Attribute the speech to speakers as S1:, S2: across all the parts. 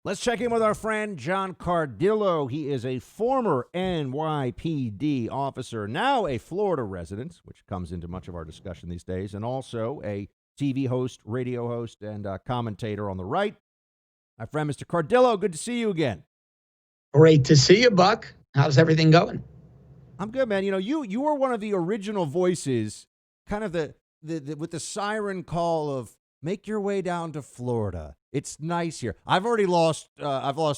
S1: Let's check in with our friend John Cardillo. He is a former NYPD officer, now a Florida resident, which comes into much of our discussion these days, and also a TV host, radio host, and commentator on the right. My friend, Mr. Cardillo, good to see you again.
S2: Great to see you, Buck. How's everything going?
S1: I'm good, man. You know, you were one of the original voices, kind of the with the siren call of make your way down to Florida. It's nice here. I've lost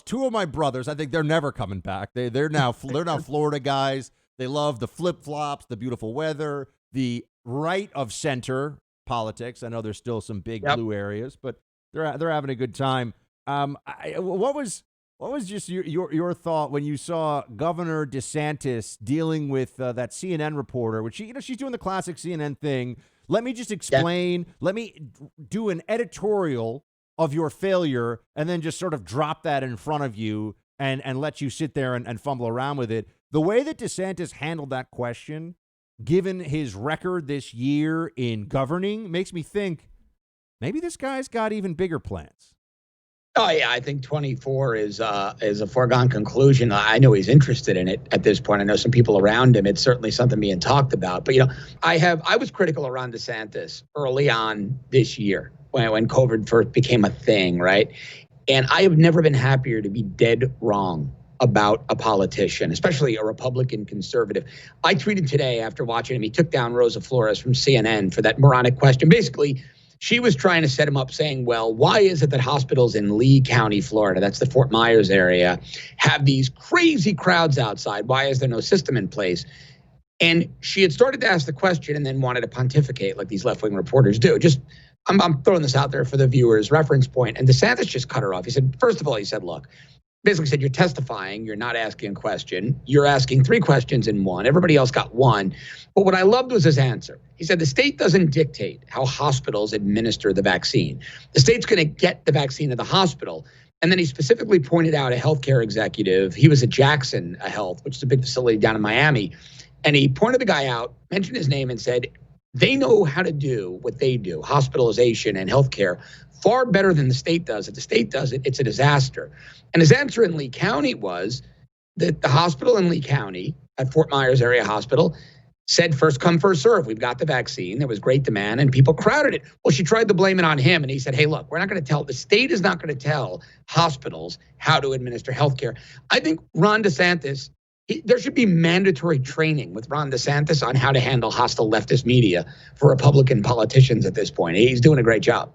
S1: two of my brothers. I think they're never coming back. They're now Florida guys. They love the flip-flops, the beautiful weather, the right of center politics. I know there's still some big blue areas, but they're having a good time. What was just your thought when you saw Governor DeSantis dealing with that CNN reporter, which she's doing the classic CNN thing. Let me just explain. Yeah. Let me do an editorial of your failure and then just sort of drop that in front of you and let you sit there and fumble around with it. The way that DeSantis handled that question, given his record this year in governing, makes me think maybe this guy's got even bigger plans.
S2: Oh, yeah, I think 24 is a foregone conclusion. I know he's interested in it at this point. I know some people around him. It's certainly something being talked about. But, I was critical of Ron DeSantis early on this year when COVID first became a thing, right? And I have never been happier to be dead wrong about a politician, especially a Republican conservative. I tweeted today after watching him, he took down Rosa Flores from CNN for that moronic question. Basically, she was trying to set him up saying, well, why is it that hospitals in Lee County, Florida, that's the Fort Myers area, have these crazy crowds outside? Why is there no system in place? And she had started to ask the question and then wanted to pontificate like these left-wing reporters do. I'm throwing this out there for the viewers' reference point. And DeSantis just cut her off. He said, first of all, look, basically said, you're testifying. You're not asking a question. You're asking three questions in one. Everybody else got one. But what I loved was his answer. He said, the state doesn't dictate how hospitals administer the vaccine. The state's going to get the vaccine to the hospital. And then he specifically pointed out a healthcare executive. He was at Jackson Health, which is a big facility down in Miami. And he pointed the guy out, mentioned his name, and said, they know how to do what they do, hospitalization and healthcare, far better than the state does. If the state does it, it's a disaster. And his answer in Lee County was that the hospital in Lee County, at Fort Myers Area Hospital, said first come, first serve. We've got the vaccine. There was great demand and people crowded it. Well, she tried to blame it on him. And he said, hey, look, the state is not going to tell hospitals how to administer healthcare. I think Ron DeSantis, there should be mandatory training with Ron DeSantis on how to handle hostile leftist media for Republican politicians at this point. He's doing a great job.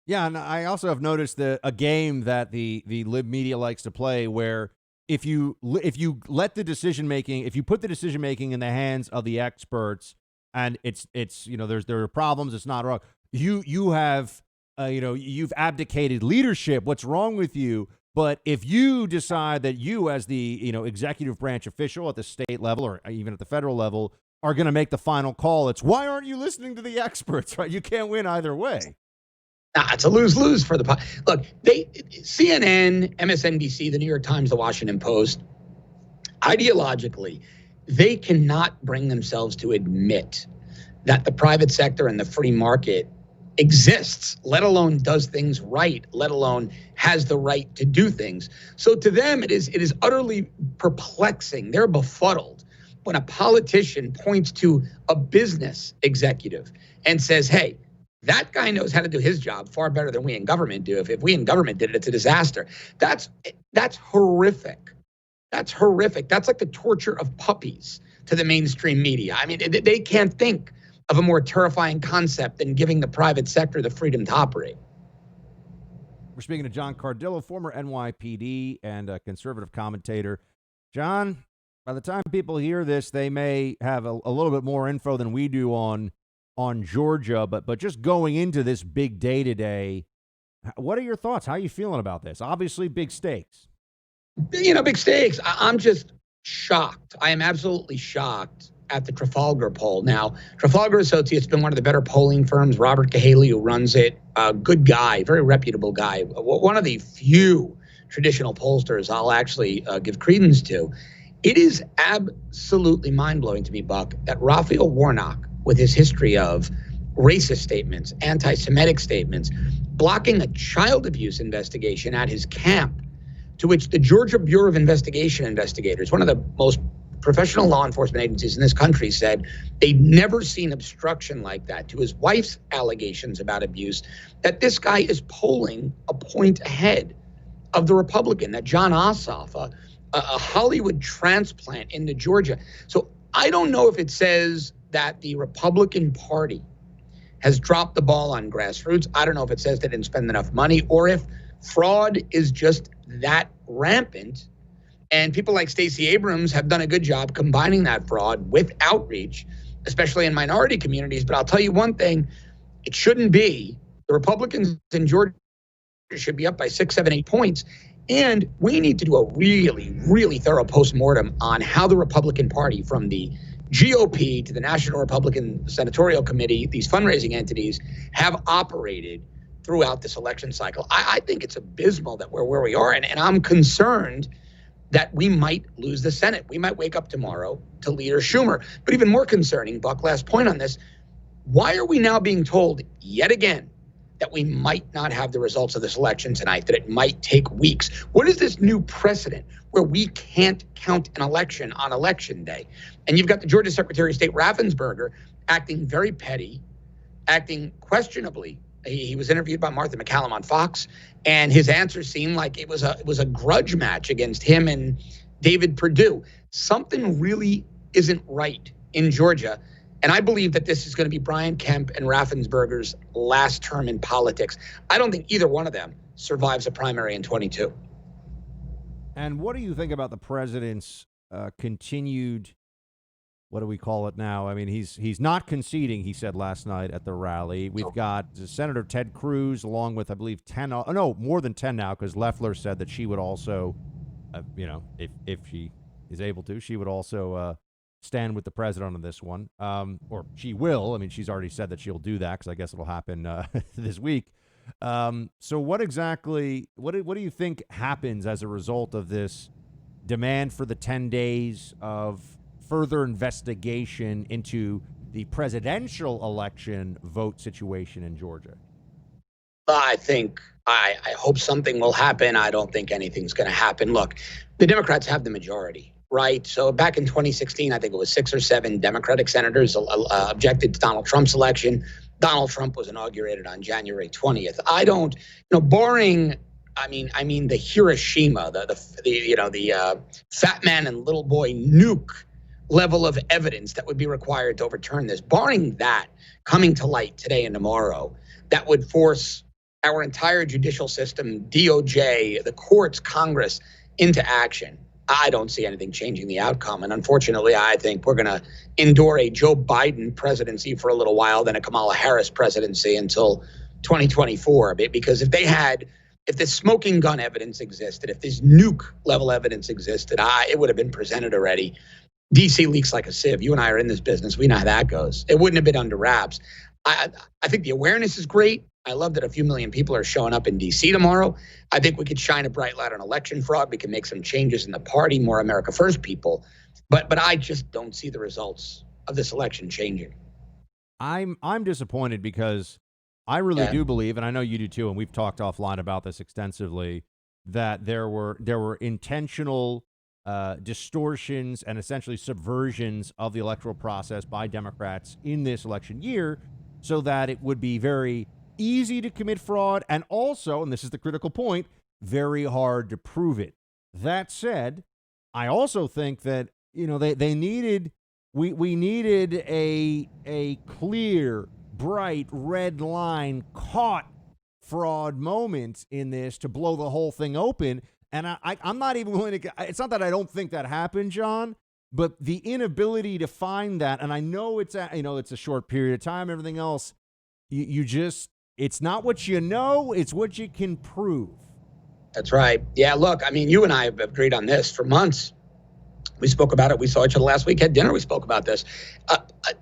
S1: Yeah, and I also have noticed a game that the lib media likes to play where if you let the decision making, if you put the decision making in the hands of the experts, and it's there are problems, it's not wrong. You have you've abdicated leadership. What's wrong with you? But if you decide that you, as the executive branch official at the state level or even at the federal level, are going to make the final call, it's why aren't you listening to the experts? Right? You can't win either way.
S2: It's a lose-lose for look. CNN, MSNBC, the New York Times, the Washington Post, ideologically, they cannot bring themselves to admit that the private sector and the free market exists, let alone does things right, let alone has the right to do things. So to them, it is utterly perplexing. They're befuddled when a politician points to a business executive and says, hey, that guy knows how to do his job far better than we in government do. If we in government did it, it's a disaster. That's horrific. That's horrific. That's like the torture of puppies to the mainstream media. I mean, they can't think of a more terrifying concept than giving the private sector the freedom to operate.
S1: We're speaking to John Cardillo, former NYPD and a conservative commentator. John, by the time people hear this, they may have a little bit more info than we do on Georgia, but just going into this big day today, what are your thoughts? How are you feeling about this? Obviously, big stakes.
S2: Big stakes. I'm just shocked. I am absolutely shocked at the Trafalgar poll. Now, Trafalgar Associates has been one of the better polling firms. Robert Cahaley, who runs it, a good guy, very reputable guy, one of the few traditional pollsters I'll actually give credence to. It is absolutely mind-blowing to me, Buck, that Raphael Warnock, with his history of racist statements, anti-Semitic statements, blocking a child abuse investigation at his camp, to which the Georgia Bureau of Investigation investigators, one of the most professional law enforcement agencies in this country, said they'd never seen obstruction like that, to his wife's allegations about abuse, that this guy is polling a point ahead of the Republican, that John Ossoff, a Hollywood transplant into Georgia. So I don't know if it says that the Republican Party has dropped the ball on grassroots. I don't know if it says they didn't spend enough money, or if fraud is just that rampant. And people like Stacey Abrams have done a good job combining that fraud with outreach, especially in minority communities. But I'll tell you one thing, it shouldn't be. The Republicans in Georgia should be up by 6, 7, 8 points. And we need to do a really, really thorough postmortem on how the Republican Party, from the GOP to the National Republican Senatorial Committee, these fundraising entities, have operated throughout this election cycle. I think it's abysmal that we're where we are. And I'm concerned that we might lose the Senate. We might wake up tomorrow to Leader Schumer. But even more concerning, Buck, last point on this, why are we now being told yet again that we might not have the results of this election tonight, that it might take weeks? What is this new precedent where we can't count an election on election day? And you've got the Georgia Secretary of State Raffensperger acting very petty, acting questionably. He was interviewed by Martha McCallum on Fox, and his answer seemed like it was a grudge match against him and David Perdue. Something really isn't right in Georgia. And I believe that this is going to be Brian Kemp and Raffensperger's last term in politics. I don't think either one of them survives a primary in 22.
S1: And what do you think about the president's continued, what do we call it now? I mean, he's not conceding, he said last night at the rally. We've got Senator Ted Cruz along with, I believe, more than 10 now, because Loeffler said that she would also, if she is able to, she would also stand with the president on this one, or she will. I mean, she's already said that she'll do that, because I guess it'll happen this week. So what exactly, what do you think happens as a result of this demand for the 10 days of further investigation into the presidential election vote situation in Georgia?
S2: I hope something will happen. I don't think anything's going to happen. Look, the Democrats have the majority, right? So back in 2016, I think it was 6 or 7 Democratic senators objected to Donald Trump's election. Donald Trump was inaugurated on January 20th. Barring, the Hiroshima, the fat man and little boy nuke level of evidence that would be required to overturn this, barring that coming to light today and tomorrow, that would force our entire judicial system, DOJ, the courts, Congress, into action. I don't see anything changing the outcome. And unfortunately, I think we're going to endure a Joe Biden presidency for a little while, then a Kamala Harris presidency until 2024. Because if this smoking gun evidence existed, if this nuke level evidence existed, it would have been presented already. DC leaks like a sieve. You and I are in this business. We know how that goes. It wouldn't have been under wraps. I think the awareness is great. I love that a few million people are showing up in DC tomorrow. I think we could shine a bright light on election fraud. We can make some changes in the party, more America First people. But I just don't see the results of this election changing.
S1: I'm disappointed, because I really do believe, and I know you do too, and we've talked offline about this extensively, that there were intentional distortions and essentially subversions of the electoral process by Democrats in this election year, so that it would be very easy to commit fraud, and also, and this is the critical point, very hard to prove it. That said, I also think that they needed we needed a clear, bright red line caught fraud moment in this to blow the whole thing open. And I'm not even willing to. It's not that I don't think that happened, John, but the inability to find that, and I know it's a short period of time. Everything else, it's not what you know, it's what you can prove.
S2: That's right. Yeah. Look, you and I have agreed on this for months. We spoke about it. We saw each other last week, had dinner. We spoke about this.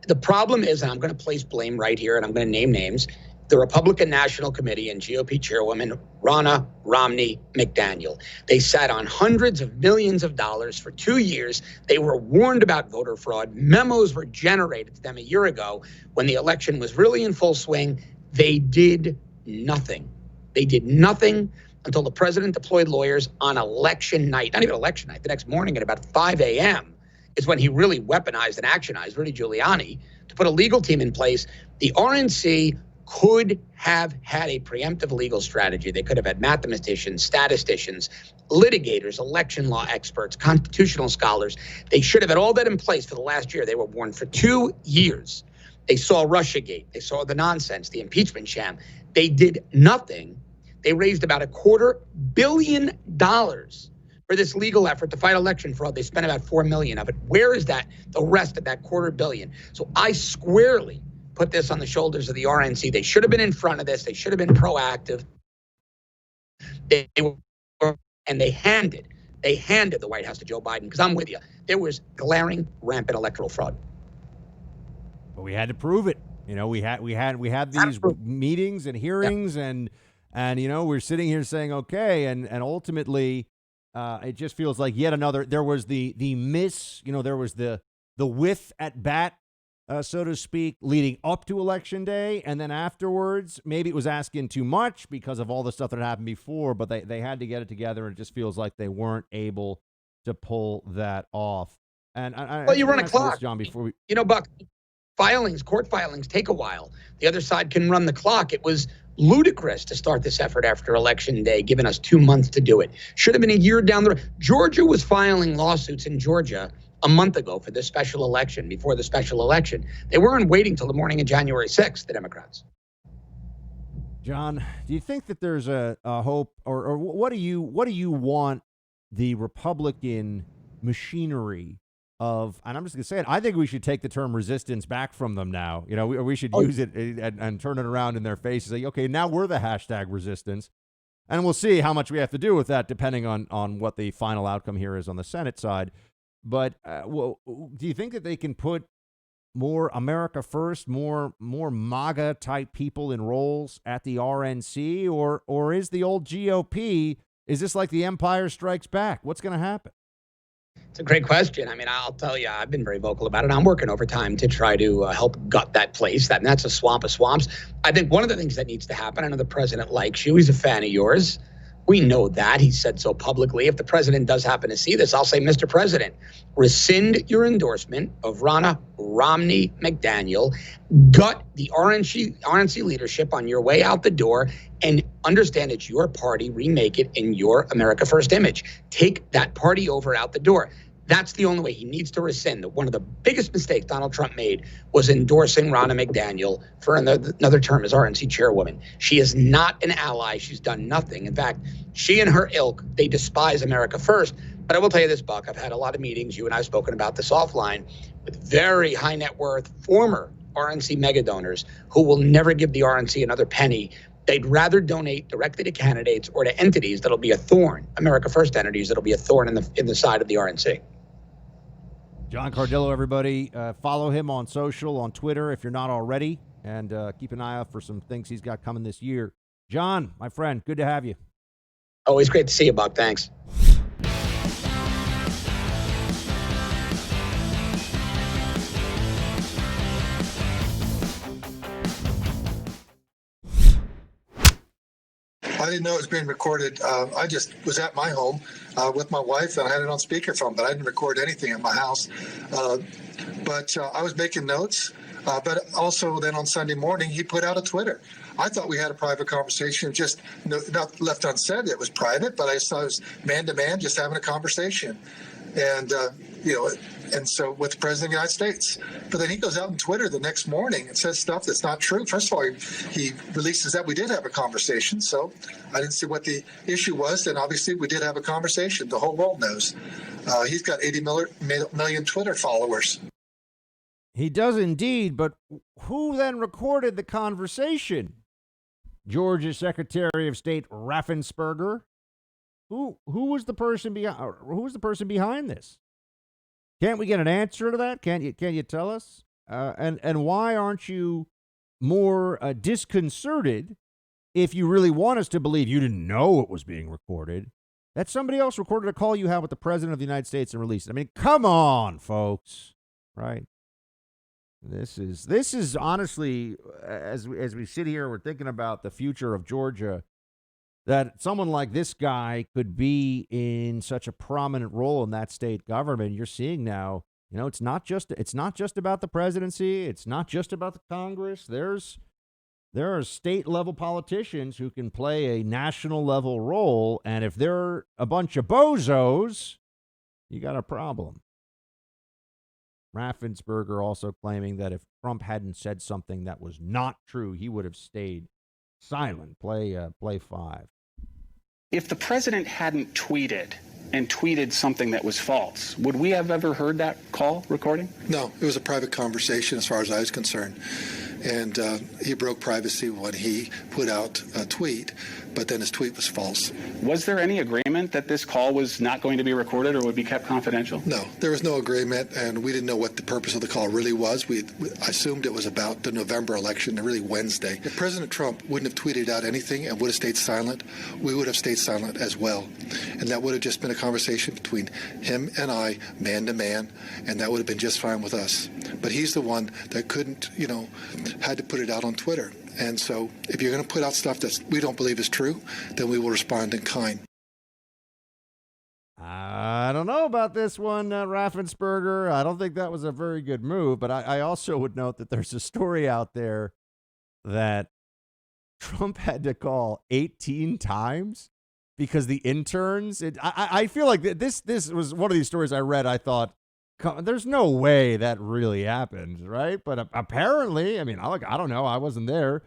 S2: The problem is, and I'm going to place blame right here, and I'm going to name names. the Republican National Committee and GOP chairwoman Ronna Romney McDaniel. They sat on hundreds of millions of dollars for 2 years. They were warned about voter fraud. Memos were generated to them a year ago when the election was really in full swing. They did nothing. They did nothing until the president deployed lawyers on election night, not even election night, the next morning at about 5 a.m. is when he really weaponized and actionized Rudy Giuliani to put a legal team in place. The RNC could have had a preemptive legal strategy. They could have had mathematicians, statisticians, litigators, election law experts, constitutional scholars. They should have had all that in place for the last year. They were warned for 2 years. They saw Russiagate. They saw the nonsense, the impeachment sham. They did nothing. They raised about $250 million for this legal effort to fight election fraud. They spent about $4 million of it. Where is that? The rest of that $250 million. So I squarely put this on the shoulders of the RNC. They should have been in front of this. They should have been proactive. They were, and they handed the White House to Joe Biden, because I'm with you. There was glaring, rampant electoral fraud.
S1: But we had to prove it. You know, we had these meetings and hearings, and you know, we're sitting here saying, okay, and ultimately, it just feels like yet another. There was the miss. You know, there was the whiff at bat, so to speak, leading up to Election Day, and then afterwards, maybe it was asking too much because of all the stuff that happened before. But they had to get it together, and it just feels like they weren't able to pull that off. And
S2: well, you run a clock,
S1: this, John. Before we,
S2: Buck. Court filings take a while. The other side can run the clock. It was ludicrous to start this effort after Election Day, giving us 2 months to do it. Should have been a year down the road. Georgia was filing lawsuits in Georgia a month ago for this special election, before the special election. They weren't waiting till the morning of January 6th, the Democrats.
S1: John, do you think that there's a hope, or what do you want the Republican machinery of, and I'm just going to say it, I think we should take the term resistance back from them now. You know, we should use it and turn it around in their faces. Say, okay, now we're the hashtag resistance. And we'll see how much we have to do with that depending on what the final outcome here is on the Senate side. But well, do you think that they can put more America first, more MAGA type people in roles at the RNC, or is the old GOP, is this like the Empire Strikes Back? What's going to happen?
S2: It's a great question. I mean, I'll tell you, I've been very vocal about it. I'm working overtime to try to help gut that place. And that's a swamp of swamps. I think one of the things that needs to happen, I know the president likes you. He's a fan of yours. We know that. He said so publicly. If the president does happen to see this, I'll say, Mr. President, rescind your endorsement of Ronna Romney McDaniel, gut the RNC leadership on your way out the door, and understand it's your party. Remake it in your America First image. Take that party over out the door. That's the only way. He needs to rescind. One of the biggest mistakes Donald Trump made was endorsing Ronna McDaniel for another term as RNC chairwoman. She is not an ally. She's done nothing. In fact, she and her ilk, they despise America First. But I will tell you this, Buck, I've had a lot of meetings, you and I have spoken about this offline, with very high net worth former RNC mega donors who will never give the RNC another penny. They'd rather donate directly to candidates or to entities that'll be a thorn, America First entities that'll be a thorn in the side of the RNC.
S1: John Cardillo, everybody. Follow him on social, on Twitter, if you're not already, and keep an eye out for some things he's got coming this year. John, my friend, good to have you.
S2: Always great to see you, Buck. Thanks.
S3: I didn't know it was being recorded. I just was at my home with my wife, and I had it on speakerphone, but I didn't record anything at my house. But I was making notes. But also then on Sunday morning, he put out a Twitter. I thought we had a private conversation, just not left unsaid. It was private, but I saw it was man to man, just having a conversation. And, and so with the President of the United States. But then he goes out on Twitter the next morning and says stuff that's not true. First of all, he releases that we did have a conversation. So I didn't see what the issue was. And obviously we did have a conversation. The whole world knows. He's got 80 million Twitter followers.
S1: He does indeed. But who then recorded the conversation? Georgia's Secretary of State Raffensperger? Who was the person behind this? Can't we get an answer to that? Can you tell us? And why aren't you more disconcerted if you really want us to believe you didn't know it was being recorded, that somebody else recorded a call you had with the president of the United States and released it. I mean, come on, folks, right? This is honestly, as we sit here, we're thinking about the future of Georgia, that someone like this guy could be in such a prominent role in that state government. You're seeing now, it's not just about the presidency. It's not just about the Congress. There are state level politicians who can play a national level role. And if they're a bunch of bozos, you got a problem. Raffensperger also claiming that if Trump hadn't said something that was not true, he would have stayed silent. Play 5.
S4: If the president hadn't tweeted something that was false, would we have ever heard that call recording?
S3: No, it was a private conversation as far as I was concerned. And he broke privacy when he put out a tweet, but then his tweet was false.
S4: Was there any agreement that this call was not going to be recorded or would be kept confidential?
S3: No, there was no agreement, and we didn't know what the purpose of the call really was. We assumed it was about the November election, really Wednesday. If President Trump wouldn't have tweeted out anything and would have stayed silent, we would have stayed silent as well. And that would have just been a conversation between him and I, man to man, and that would have been just fine with us. But he's the one that couldn't, had to put it out on Twitter. And so if you're going to put out stuff that we don't believe is true, then we will respond in kind.
S1: I don't know about this one, Raffensperger. I don't think that was a very good move, but I also would note that there's a story out there that Trump had to call 18 times because the interns, I feel like this was one of these stories I read. I thought, there's no way that really happened, right? But apparently, I mean, I don't know. I wasn't there.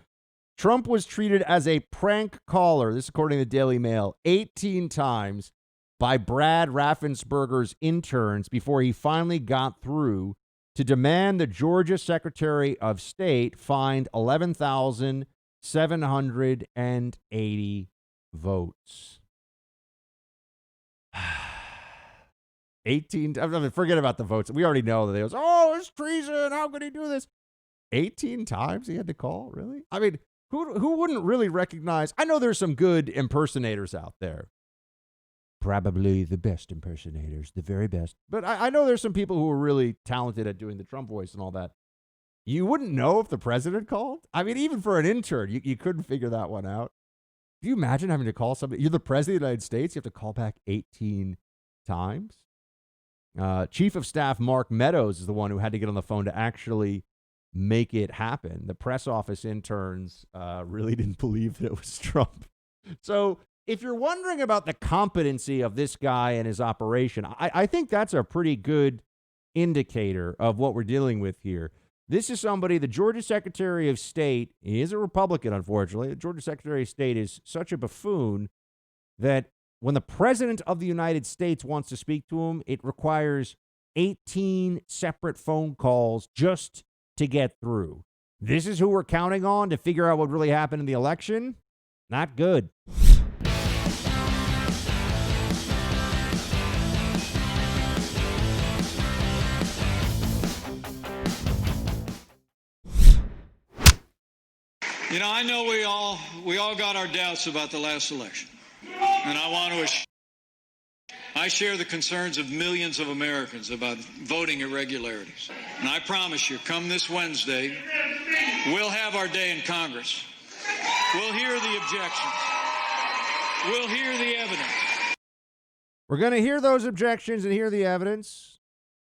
S1: Trump was treated as a prank caller, this according to the Daily Mail, 18 times by Brad Raffensperger's interns before he finally got through to demand the Georgia Secretary of State find 11,780 votes. 18, I mean, forget about the votes. We already know that they goes, oh, it's treason. How could he do this? 18 times he had to call, really? I mean, who wouldn't really recognize? I know there's some good impersonators out there. Probably the best impersonators, the very best. But I know there's some people who are really talented at doing the Trump voice and all that. You wouldn't know if the president called? I mean, even for an intern, you couldn't figure that one out. Can you imagine having to call somebody? You're the president of the United States. You have to call back 18 times. Chief of Staff Mark Meadows is the one who had to get on the phone to actually make it happen. The press office interns really didn't believe that it was Trump. So if you're wondering about the competency of this guy and his operation, I think that's a pretty good indicator of what we're dealing with here. This is somebody, the Georgia Secretary of State, he is a Republican, unfortunately. The Georgia Secretary of State is such a buffoon that when the president of the United States wants to speak to him, it requires 18 separate phone calls just to get through. This is who we're counting on to figure out what really happened in the election? Not good.
S5: I know we all got our doubts about the last election. And I share the concerns of millions of Americans about voting irregularities. And I promise you, come this Wednesday, we'll have our day in Congress. We'll hear the objections. We'll hear the evidence.
S1: We're going to hear those objections and hear the evidence,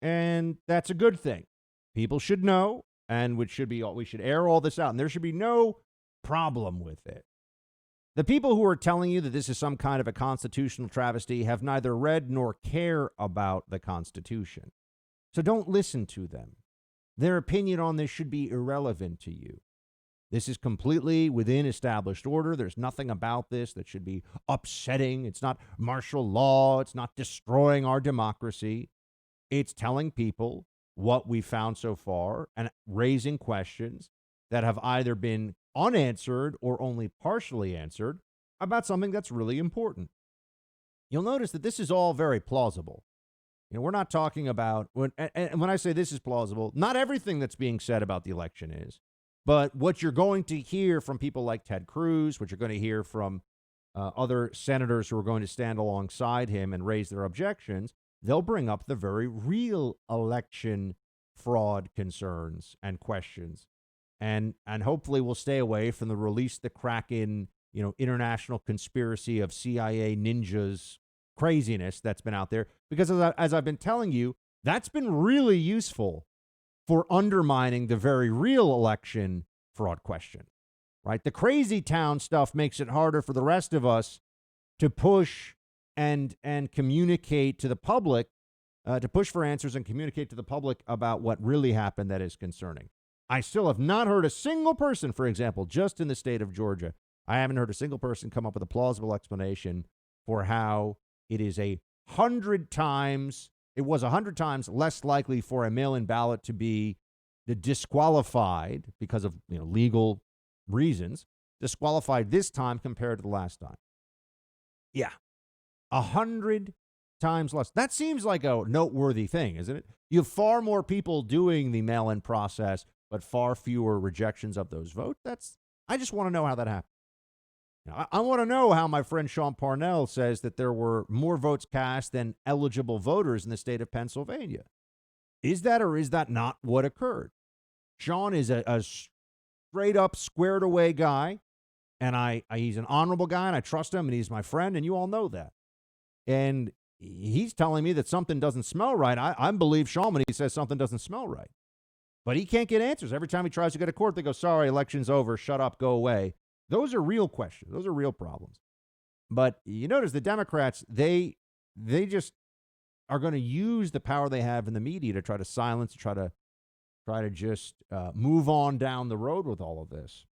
S1: and that's a good thing. People should know, and we should air all this out, and there should be no problem with it. The people who are telling you that this is some kind of a constitutional travesty have neither read nor care about the Constitution. So don't listen to them. Their opinion on this should be irrelevant to you. This is completely within established order. There's nothing about this that should be upsetting. It's not martial law. It's not destroying our democracy. It's telling people what we found so far and raising questions that have either been unanswered or only partially answered about something that's really important. You'll notice that this is all very plausible. We're not talking about, and when I say this is plausible, not everything that's being said about the election is. But what you're going to hear from people like Ted Cruz, what you're going to hear from other senators who are going to stand alongside him and raise their objections, they'll bring up the very real election fraud concerns and questions. And hopefully we'll stay away from the release the Kraken, international conspiracy of CIA ninjas craziness that's been out there. Because as I've been telling you, that's been really useful for undermining the very real election fraud question, right? The crazy town stuff makes it harder for the rest of us to push and communicate to the public, to push for answers and communicate to the public about what really happened that is concerning. I still have not heard a single person, for example, just in the state of Georgia, I haven't heard a single person come up with a plausible explanation for how it is 100 times less likely for a mail-in ballot to be disqualified because of legal reasons, disqualified this time compared to the last time. Yeah, 100 times less. That seems like a noteworthy thing, isn't it? You have far more people doing the mail-in process, but far fewer rejections of those votes. I just want to know how that happened. I want to know how my friend Sean Parnell says that there were more votes cast than eligible voters in the state of Pennsylvania. Is that or is that not what occurred? Sean is a straight-up, squared-away guy, and he's an honorable guy, and I trust him, and he's my friend, and you all know that. And he's telling me that something doesn't smell right. I believe Sean when he says something doesn't smell right. But he can't get answers. Every time he tries to go to court, they go, sorry, election's over, shut up, go away. Those are real questions. Those are real problems. But you notice the Democrats, they just are going to use the power they have in the media to try to silence, try to just move on down the road with all of this.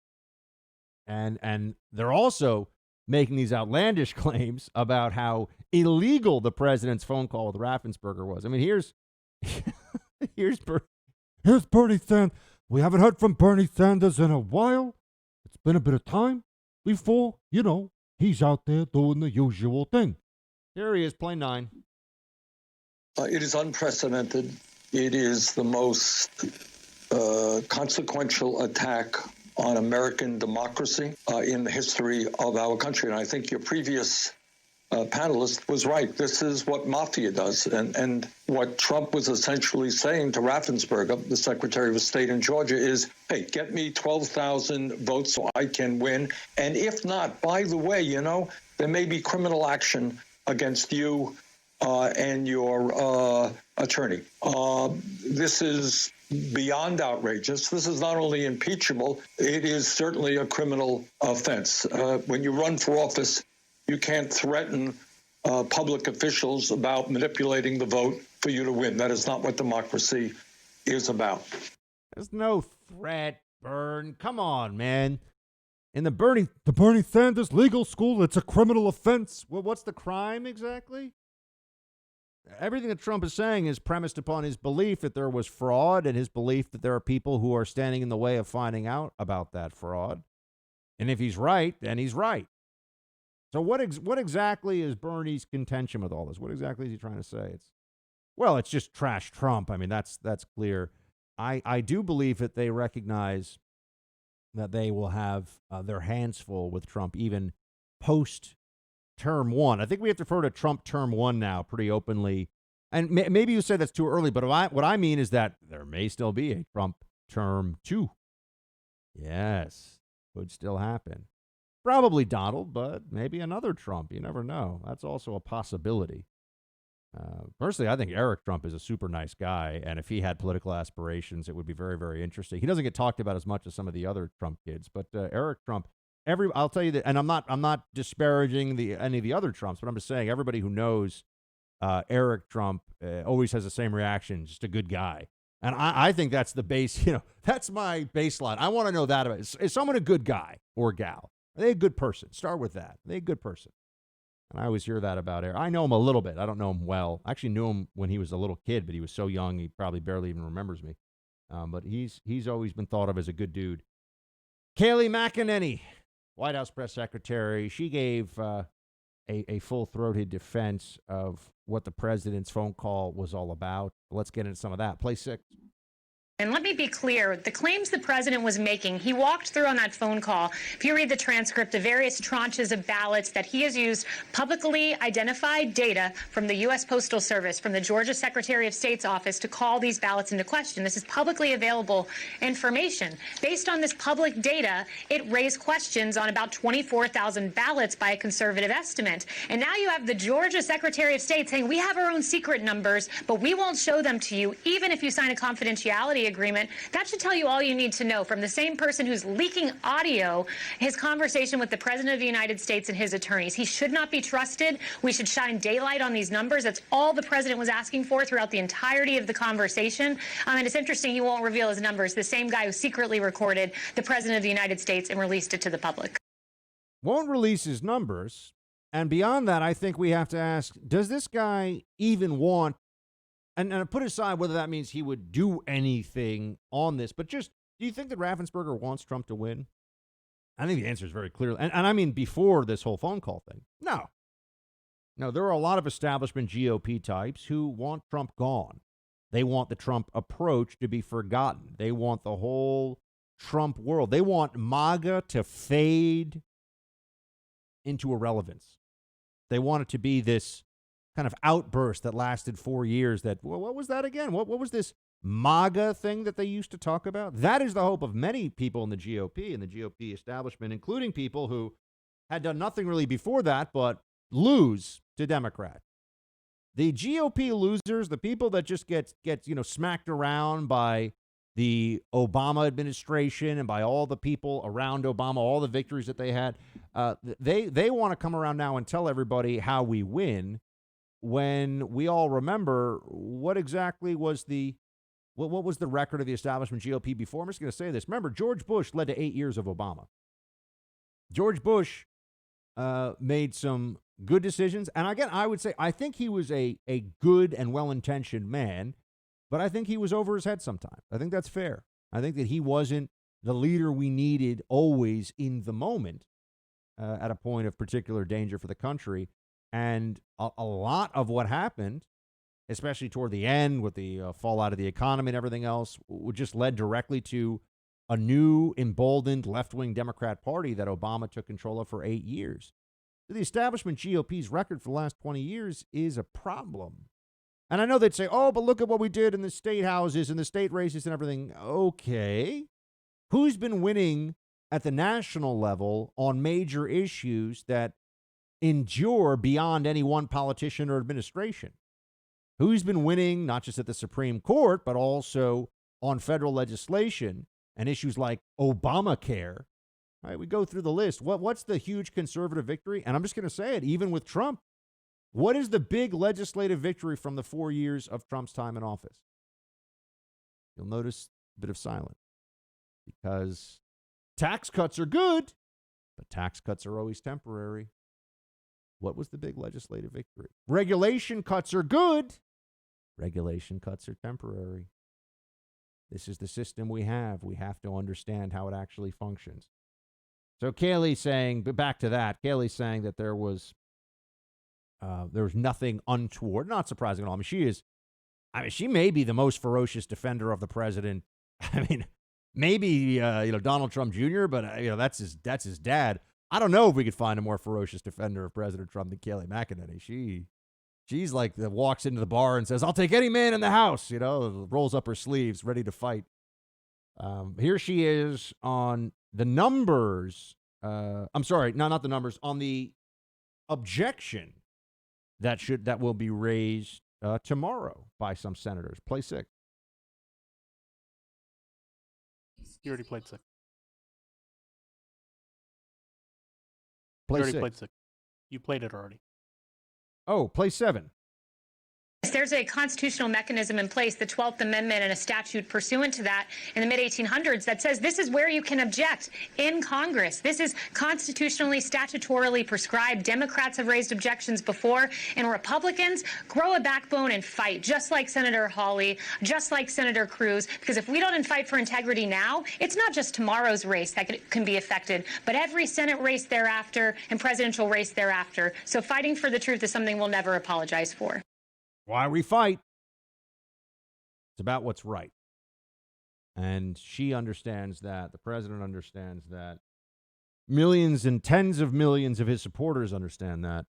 S1: And they're also making these outlandish claims about how illegal the president's phone call with Raffensperger was. I mean, here's Bernie Sanders. We haven't heard from Bernie Sanders in a while. It's been a bit of time before, he's out there doing the usual thing. Here he is, play 9.
S6: It is unprecedented. It is the most consequential attack on American democracy in the history of our country. And I think your previous panelist was right. This is what mafia does. And what Trump was essentially saying to Raffensperger, the Secretary of State in Georgia, is, hey, get me 12,000 votes so I can win. And if not, by the way, there may be criminal action against you and your attorney. This is beyond outrageous. This is not only impeachable, it is certainly a criminal offense. When you run for office, you can't threaten public officials about manipulating the vote for you to win. That is not what democracy is about.
S1: There's no threat, Bern. Come on, man. In the Bernie Sanders legal school, it's a criminal offense. Well, what's the crime exactly? Everything that Trump is saying is premised upon his belief that there was fraud and his belief that there are people who are standing in the way of finding out about that fraud. And if he's right, then he's right. So what exactly is Bernie's contention with all this? What exactly is he trying to say? It's just trash Trump. I mean, that's clear. I do believe that they recognize that they will have their hands full with Trump even post term 1. I think we have to refer to Trump term 1 now pretty openly. And maybe you say that's too early, but what I mean is that there may still be a Trump term 2. Yes, could still happen. Probably Donald, but maybe another Trump. You never know. That's also a possibility. Personally, I think Eric Trump is a super nice guy, and if he had political aspirations, it would be very, very interesting. He doesn't get talked about as much as some of the other Trump kids, but Eric Trump, I'll tell you that, and I'm not disparaging any of the other Trumps, but I'm just saying everybody who knows Eric Trump always has the same reaction, just a good guy. And I think that's the base, that's my baseline. I want to know that about it. Is someone a good guy or gal? Are they a good person? Start with that. Are they a good person? And I always hear that about Eric. I know him a little bit. I don't know him well. I actually knew him when he was a little kid, but he was so young he probably barely even remembers me. But he's always been thought of as a good dude. Kayleigh McEnany, White House press secretary, she gave a full-throated defense of what the president's phone call was all about. Let's get into some of that. Play 6.
S7: And let me be clear, the claims the president was making, he walked through on that phone call. If you read the transcript, the various tranches of ballots that he has used publicly identified data from the U.S. Postal Service, from the Georgia Secretary of State's office to call these ballots into question. This is publicly available information. Based on this public data, it raised questions on about 24,000 ballots by a conservative estimate. And now you have the Georgia Secretary of State saying, we have our own secret numbers, but we won't show them to you, even if you sign a confidentiality agreement. That should tell you all you need to know from the same person who's leaking audio, his conversation with the President of the United States and his attorneys. He should not be trusted. We should shine daylight on these numbers. That's all the president was asking for throughout the entirety of the conversation. And it's interesting he won't reveal his numbers, the same guy who secretly recorded the President of the United States and released it to the public.
S1: Won't release his numbers. And beyond that, I think we have to ask, does this guy even want, and put aside whether that means he would do anything on this, but just, do you think that Raffensperger wants Trump to win? I think the answer is very clear. And I mean, before this whole phone call thing, no. No, there are a lot of establishment GOP types who want Trump gone. They want the Trump approach to be forgotten. They want the whole Trump world. They want MAGA to fade into irrelevance. They want it to be this kind of outburst that lasted 4 years. That, well, what was that again? What was this MAGA thing that they used to talk about? That is the hope of many people in the GOP and the GOP establishment, including people who had done nothing really before that but lose to Democrats. The GOP losers, the people that just get smacked around by the Obama administration and by all the people around Obama, all the victories that they had, they want to come around now and tell everybody how we win, when we all remember what exactly was what was the record of the establishment GOP before. I'm just going to say this. Remember, George Bush led to 8 years of Obama. George Bush made some good decisions. And again, I would say I think he was a good and well-intentioned man, but I think he was over his head sometimes. I think that's fair. I think that he wasn't the leader we needed always in the moment at a point of particular danger for the country. And a lot of what happened, especially toward the end with the fallout of the economy and everything else, just led directly to a new emboldened left-wing Democrat Party that Obama took control of for 8 years. So the establishment GOP's record for the last 20 years is a problem. And I know they'd say, oh, but look at what we did in the state houses and the state races and everything. Okay. Who's been winning at the national level on major issues that endure beyond any one politician or administration? Who's been winning not just at the Supreme Court, but also on federal legislation and issues like Obamacare? All right, we go through the list. What's the huge conservative victory? And I'm just going to say it, even with Trump. What is the big legislative victory from the 4 years of Trump's time in office? You'll notice a bit of silence, because tax cuts are good, but tax cuts are always temporary. What was the big legislative victory? Regulation cuts are good. Regulation cuts are temporary. This is the system we have. We have to understand how it actually functions. So Kayleigh saying, but back to that, Kayleigh saying that there was nothing untoward. Not surprising at all. She may be the most ferocious defender of the president. I mean, maybe Donald Trump Jr., but that's his dad. I don't know if we could find a more ferocious defender of President Trump than Kayleigh McEnany. She's like that, walks into the bar and says, "I'll take any man in the house." Rolls up her sleeves, ready to fight. Here she is on the numbers. I'm sorry, not the numbers, on the objection that will be raised tomorrow by some senators. Play 6.
S8: You already played 6.
S1: Play
S8: you already
S1: 6.
S8: played 6. You played it already.
S1: Oh, play 7.
S7: There's a constitutional mechanism in place, the 12th Amendment, and a statute pursuant to that in the mid-1800s that says this is where you can object in Congress. This is constitutionally, statutorily prescribed. Democrats have raised objections before, and Republicans grow a backbone and fight, just like Senator Hawley, just like Senator Cruz, because if we don't fight for integrity now, it's not just tomorrow's race that can be affected, but every Senate race thereafter and presidential race thereafter. So fighting for the truth is something we'll never apologize for.
S1: Why we fight? It's about what's right. And she understands that. The president understands that. Millions and tens of millions of his supporters understand that.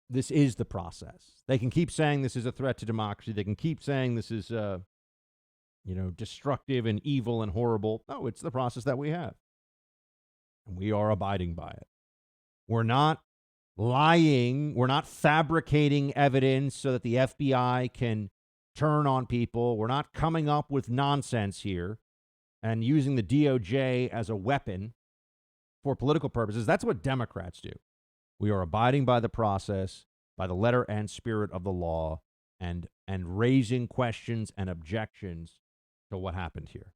S1: This is the process. They can keep saying this is a threat to democracy. They can keep saying this is, destructive and evil and horrible. No, it's the process that we have. And we are abiding by it. We're not lying. We're not fabricating evidence so that the FBI can turn on people. We're not coming up with nonsense here and using the DOJ as a weapon for political purposes. That's what Democrats do. We are abiding by the process, by the letter and spirit of the law, and raising questions and objections to what happened here.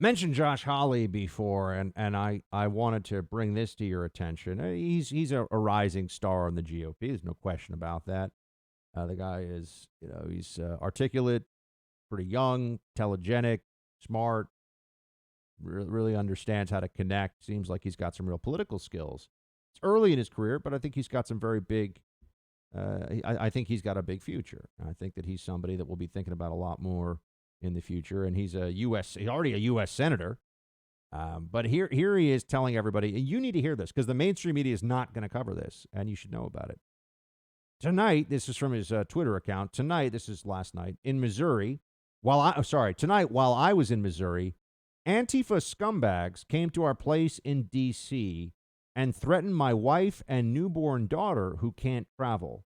S1: Mentioned Josh Hawley before, and I wanted to bring this to your attention. He's a rising star in the GOP. There's no question about that. The guy is, he's articulate, pretty young, telegenic, smart, really understands how to connect. Seems like he's got some real political skills. It's early in his career, but I think he's got some very big, I think he's got a big future. I think that he's somebody that we'll be thinking about a lot more in the future. And he's already a U.S. senator. But here he is telling everybody, and you need to hear this because the mainstream media is not going to cover this, and you should know about it. Tonight, this is from his Twitter account. Tonight, this is last night, in Missouri, tonight while I was in Missouri, Antifa scumbags came to our place in D.C. and threatened my wife and newborn daughter who can't travel.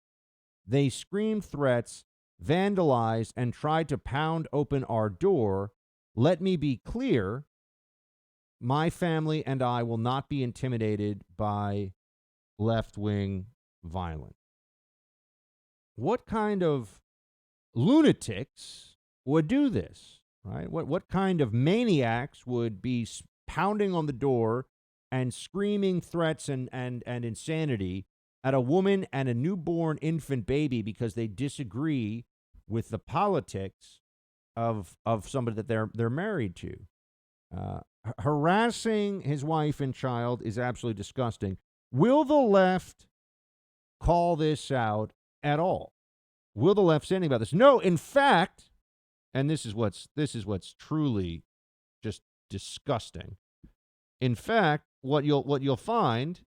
S1: They screamed threats, vandalized, and tried to pound open our door. Let me be clear, my family and I will not be intimidated by left-wing violence. What kind of lunatics would do this, right? What kind of maniacs would be pounding on the door and screaming threats and insanity at a woman and a newborn infant baby because they disagree with the politics of somebody that they're married to? Harassing his wife and child is absolutely disgusting. Will the left call this out at all? Will the left say anything about this? No, in fact, and this is what's truly just disgusting. In fact, what you'll find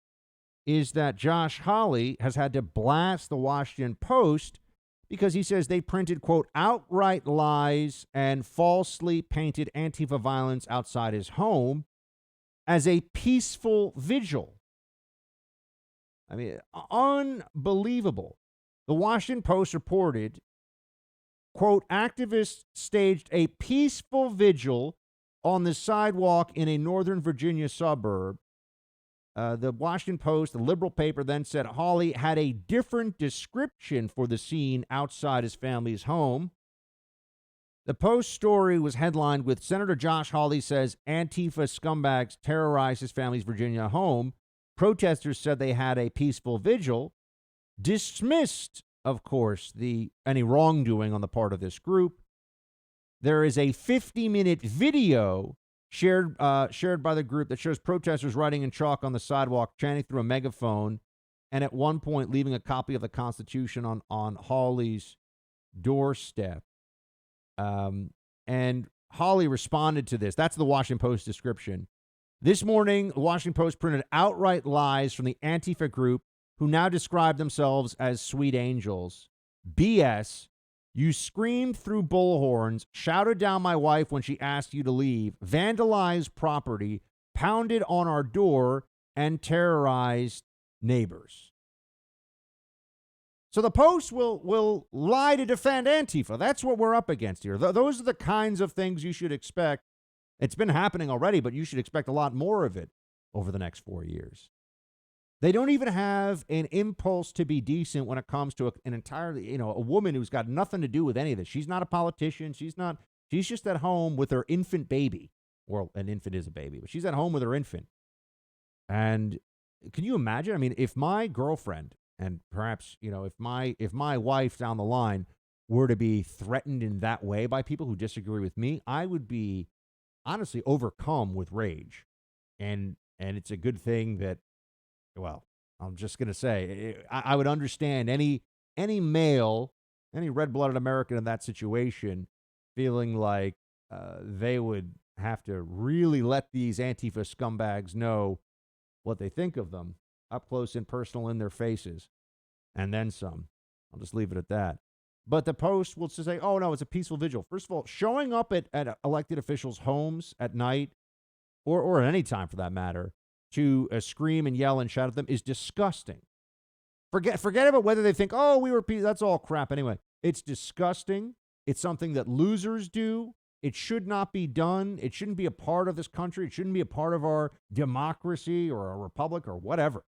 S1: is that Josh Hawley has had to blast the Washington Post because he says they printed, quote, outright lies and falsely painted Antifa violence outside his home as a peaceful vigil. I mean, unbelievable. The Washington Post reported, quote, activists staged a peaceful vigil on the sidewalk in a Northern Virginia suburb. The Washington Post, the liberal paper, then said Hawley had a different description for the scene outside his family's home. The Post story was headlined with Senator Josh Hawley says Antifa scumbags terrorized his family's Virginia home. Protesters said they had a peaceful vigil. Dismissed, of course, any wrongdoing on the part of this group. There is a 50-minute video shared by the group that shows protesters writing in chalk on the sidewalk, chanting through a megaphone, and at one point leaving a copy of the Constitution on Hawley's doorstep. And Hawley responded to this. That's the Washington Post description. This morning, the Washington Post printed outright lies from the Antifa group, who now describe themselves as sweet angels. BS. You screamed through bullhorns, shouted down my wife when she asked you to leave, vandalized property, pounded on our door, and terrorized neighbors. So the Post will lie to defend Antifa. That's what we're up against here. Those are the kinds of things you should expect. It's been happening already, but you should expect a lot more of it over the next 4 years. They don't even have an impulse to be decent when it comes to an entirely, a woman who's got nothing to do with any of this. She's not a politician. She's just at home with her infant baby. Well, an infant is a baby, but she's at home with her infant. And can you imagine? I mean, if my girlfriend and perhaps, if my wife down the line were to be threatened in that way by people who disagree with me, I would be honestly overcome with rage. and it's a good thing that, well, I'm just going to say, I would understand any male, any red-blooded American in that situation feeling like they would have to really let these Antifa scumbags know what they think of them up close and personal in their faces, and then some. I'll just leave it at that. But the Post will just say, oh, no, it's a peaceful vigil. First of all, showing up at elected officials' homes at night, or at any time for that matter, to scream and yell and shout at them is disgusting. Forget about whether they think, oh, we were peaceful. That's all crap anyway. It's disgusting. It's something that losers do. It should not be done. It shouldn't be a part of this country. It shouldn't be a part of our democracy or a republic or whatever.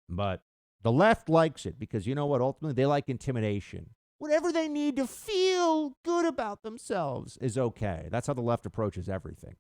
S1: But the left likes it because you know what? Ultimately, they like intimidation. Whatever they need to feel good about themselves is okay. That's how the left approaches everything.